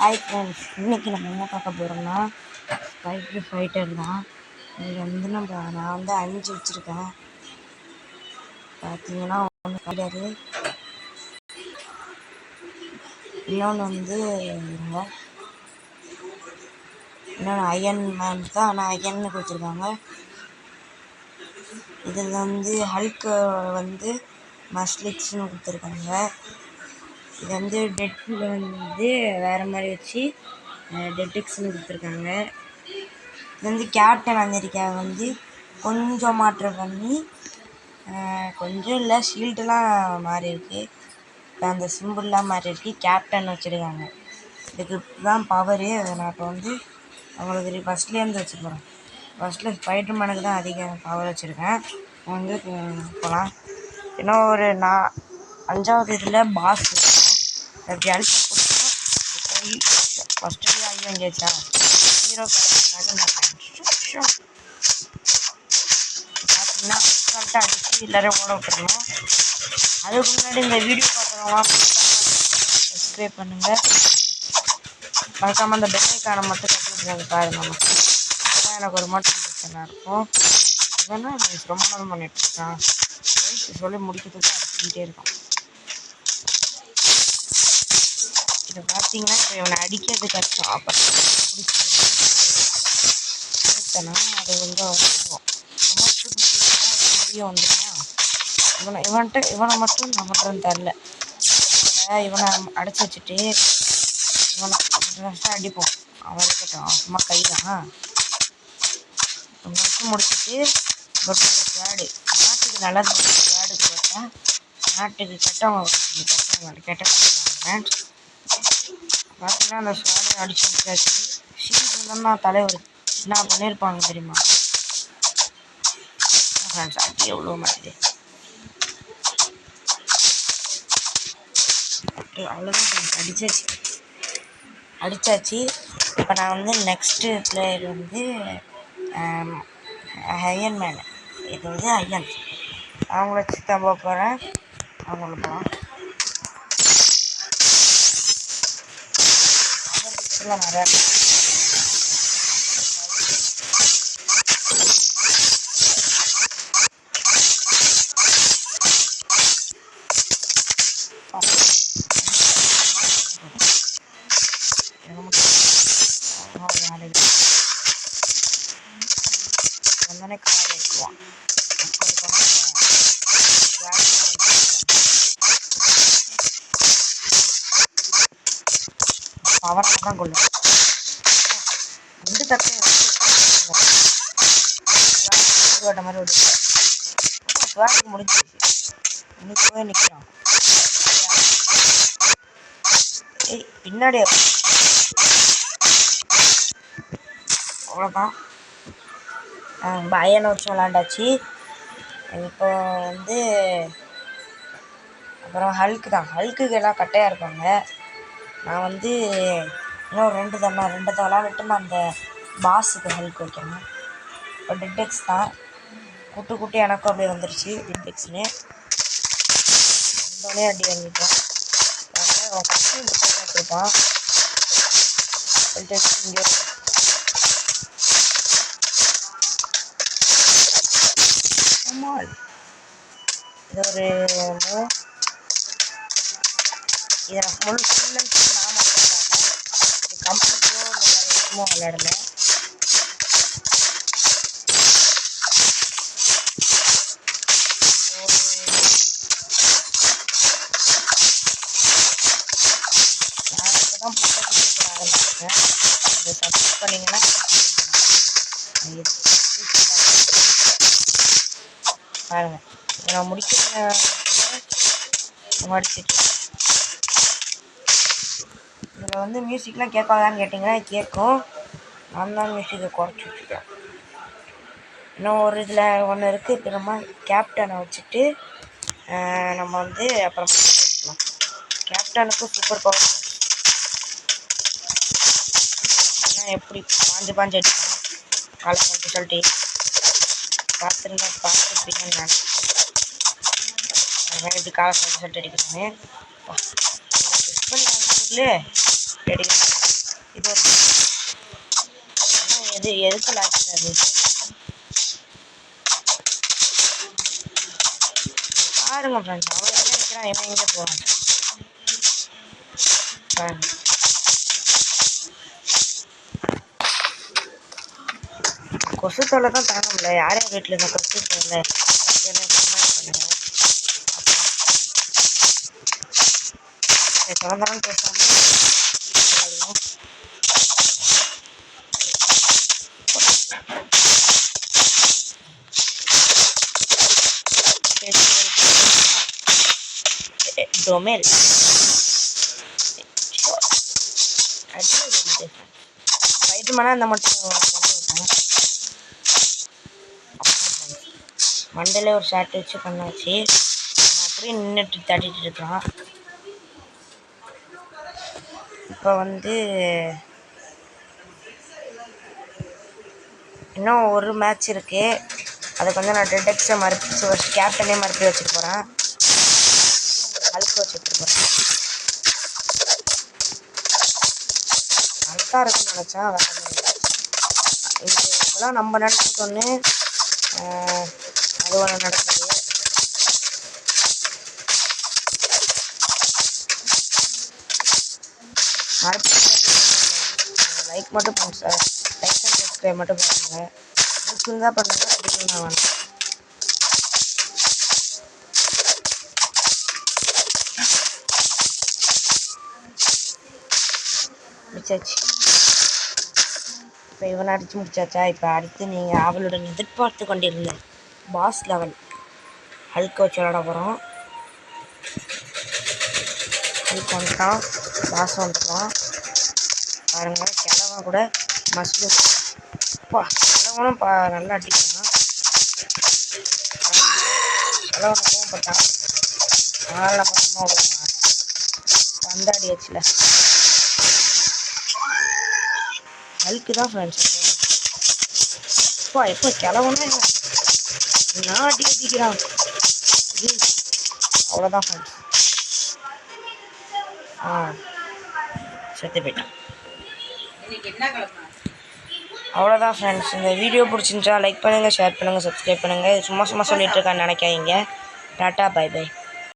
Hi friends, இன்றைக்கி நம்ம என்ன பார்க்க போகிறோம்னா ஸ்பைடர் ஃபைட்டர் தான். இதில் வந்து நான் வந்து 5 வச்சுருக்கேன். பார்த்தீங்கன்னா ஒன்று ஃபைட்டரு, இன்னொன்று வந்து இன்னொன்று அயன் மேன் தான். ஆனால் அயன்னு கொடுத்துருக்காங்க. இதில் வந்து ஹல்க்கு வந்து மஸ்லிக்ஸ்னு கொடுத்துருக்காங்க. இது வந்து டெட்டில் வந்து வேறு மாதிரி வச்சு டெட்டிக்ஸ்னு கொடுத்துருக்காங்க. இது வந்து கேப்டன் அமெரிக்கா வந்து கொஞ்சம் மாற்றம் பண்ணி கொஞ்சம் இல்லை, ஷீல்டெலாம் மாறி இருக்குது. இப்போ அந்த சிம்பிள்லாம் மாறி இருக்குது. கேப்டன் வச்சுருக்காங்க. இதுக்கு தான் பவரு. அதை நான் இப்போ வந்து அவங்களுக்கு ஃபஸ்ட்லேருந்து வச்சு போகிறேன். ஃபஸ்ட்டில் ஸ்பைடர் மேனுக்கு தான் அதிக பவர் வச்சுருக்கேன். வந்து போகலாம். இன்னும் ஒரு 5வது இதில் பாஸ் அப்படி அழிச்சு கொடுத்தோம். ஃபஸ்ட்டு ஐயோ எங்கேயாச்சா ஹீரோ பார்த்தீங்கன்னா கரெக்டாக அடிச்சு எல்லோரும் ஓட விட்டுறணும். அதுக்கு முன்னாடி இந்த வீடியோ பார்க்குறவங்களாம் சப்ஸ்கிரைப் பண்ணுங்கள். மறக்காமல் அந்த பெல் ஐக்கானை மட்டும் கட்டி விட்டுருங்க பாருங்க. அதுதான் எனக்கு ஒரு மோட்டிவேஷனாக இருக்கும். இதெல்லாம் எனக்கு ரொம்ப நேரம் பண்ணிகிட்ருக்கான். வயசு சொல்லி முடிக்கிறதுக்கு அடிச்சுக்கிட்டே இருக்கான். இதை பார்த்தீங்கன்னா இப்போ இவனை அடிக்கிறது கஷ்டம். அப்போ பிடிச்சனா அது வந்து வந்துடும். ரொம்ப முடியும் வந்துடுமா. இவனை மட்டும் நான் பண்ணுறேன்னு தரல. இவனை அடைச்சி வச்சுட்டு இவனை ஃபஸ்ட்டாக அடிப்போம். அவன் இருக்கட்டும், சும்மா கை தான் முடிச்சுட்டு ஸ்வாடு நாட்டுக்கு நல்லது. ஸ்வாடுக்கு பார்த்தா நாட்டுக்கு கெட்டவங்க கெட்ட பார்த்தீங்கன்னா அந்த ஸ்வாடை அடிச்சு முடிச்சாச்சு. ஷீல்டு இல்லைன்னா தலைவர் என்ன பண்ணியிருப்பாங்க தெரியுமா ஃப்ரெண்ட்ஸ்? அது எவ்வளோ மாட்டுது. அவ்வளோதான் ஃப்ரெண்ட்ஸ், அடித்தாச்சு. இப்போ நான் வந்து நெக்ஸ்ட்டு பிளேயர் வந்து அயன் மேன். இது வந்து அயன். அவங்கள வச்சு தான் போக போகிறேன். அவங்கள போகலாம். நிறையா வந்தோடனே காலை வைக்குவான். பவராக தான் கொள்ளும். 2 தட்டை வட்ட மாதிரி ஒரு ஸ்வாட்டுக்கு முடிஞ்சிச்சு. இன்னைக்கு நிற்கிறான். பின்னாடி அவ்வளோதான். பயனை வச்சு விளாண்டாச்சு. இப்போ வந்து அப்புறம் ஹல்க்கு தான். ஹல்க்குக்கு எல்லாம் கட்டையாக இருப்பாங்க. நான் வந்து இன்னும் 2 விளாண்டுட்டு நான் அந்த பாஸுக்கு ஹல்க் வைக்கணும். இப்போ டெட்டெக்ஸ் தான். குட்டி எனக்கும் அப்படியே வந்துருச்சு டெட்டெக்ஸ்னு. வந்தோடனே அடி வாங்கிட்டோம். அவன் ஃபஸ்ட்டு இந்த போட்டு வச்சுருப்பான். டெட்டெக்ஸ் இங்கே இது ஒரு இதை ஃபுல் அண்ட் ஃபுல் நான் மட்டும் கம்ப்யூட்டரோ இல்லை வேறு எதுவும் விளையாடல. நான் இப்போ தான் புத்தகத்தை ஆரம்பிச்சிருக்கேன். இதை சப்ஸ்கிரைப் பண்ணிங்கன்னா பாருங்கள். நான் முடிக்கிற அடிச்சிட்டு இதில் வந்து மியூசிக்லாம் கேட்காதான்னு கேட்டிங்கன்னா கேட்கும். நான் தான் மியூசிக்கை குறைச்சி வச்சுருக்கேன். இன்னும் ஒரு இதில் ஒன்று இருக்குது. திரும்ப கேப்டனை வச்சுட்டு நம்ம வந்து அப்புறம் கேப்டனுக்கும் சூப்பர் பவர் எப்படி பாஞ்சு அடிப்பான் காலை சொல்லிட்டு பார்த்துருப்பீங்கன்னு நான் அது மாதிரி எப்படி காலை சொல்லிட்டு அடிக்கிறேன்னு டெஸ்ட் பண்ணி அடிக்கிறேன். இது ஒரு எதுக்கு லாக்கில் அது பாருங்க ஃப்ரெண்ட்ஸ். அவன் எங்கே நிற்கிறான், இவன் எங்கே போகிறான் பாருங்க. கொசு தொல்லை தான் தாங்க முடியல. யார் யார் வீட்டில் இருந்த கொசு தொல்லை கமெண்ட் பண்ணுங்க. திறந்தாலும் பேசாமல் டொமேல் ஸ்பைடர்மேனாக இந்த மட்டும் கொண்டு விட்டாங்க. மண்டையில் ஒரு ஷர்ட் வச்சு பண்ணாச்சு. அப்படியே நின்றுட்டு தட்டிட்டு இருக்கான். இப்போ வந்து இன்னும் ஒரு மேட்ச் இருக்குது. அதுக்கு வந்து நான் டெடெக்ஸை மறுத்து ஃபஸ்ட் கேப்டனே மறுத்து வச்சுட்டு போகிறேன். ஹல்க் வச்சுட்டு போகிறேன். கரெக்டாக இருக்குன்னு நினச்சா வேறு இது இப்போலாம் நம்ம நினச்சிட்டு ஒன்று அது ஒன்று நடக்குது. லைக் மட்டும் பண்ணுங்க சார். லைக் அண்ட் சப்ஸ்கிரைப் மட்டும் பண்ணுங்கள். பிடிச்சிருந்தா பண்ணுங்கள், பிடிக்கணும்னா வேணும். முடிச்சாச்சு. இப்போ இவனை அடித்து முடிச்சாச்சா? இப்போ அடுத்து நீங்கள் அவளுடன் எதிர்பார்த்து கொண்டிருந்த பாஸ் லெவல் ஹல்க் வச்சு விளாட போகிறோம். ஹல்க் வந்துட்டான், பாஸ் வந்துட்டான். பாருங்கள், கிழவன் கூட மஸ்லூம் கிழவனும் நல்லா அடிக்கிறான். கிழவனை கோவப்பட்டான். அதனால் மொத்தமாக விடுமா வந்தாடியாச்சுல. ஹல்க்கு தான் ஃப்ரெண்ட்ஸ். எப்போ கிளவுன்னா நான் அடிக்கிறான். அவ்வளோதான் ஃப்ரெண்ட்ஸ். செத்து போயிட்டான். அவ்வளோதான் ஃப்ரெண்ட்ஸ். இந்த வீடியோ பிடிச்சிருந்துச்சா லைக் பண்ணுங்கள், ஷேர் பண்ணுங்கள், சப்ஸ்கிரைப் பண்ணுங்கள். சும்மா சொல்லிட்டு இருக்கான்னு நினைக்காதீங்க. டாட்டா, பை பை.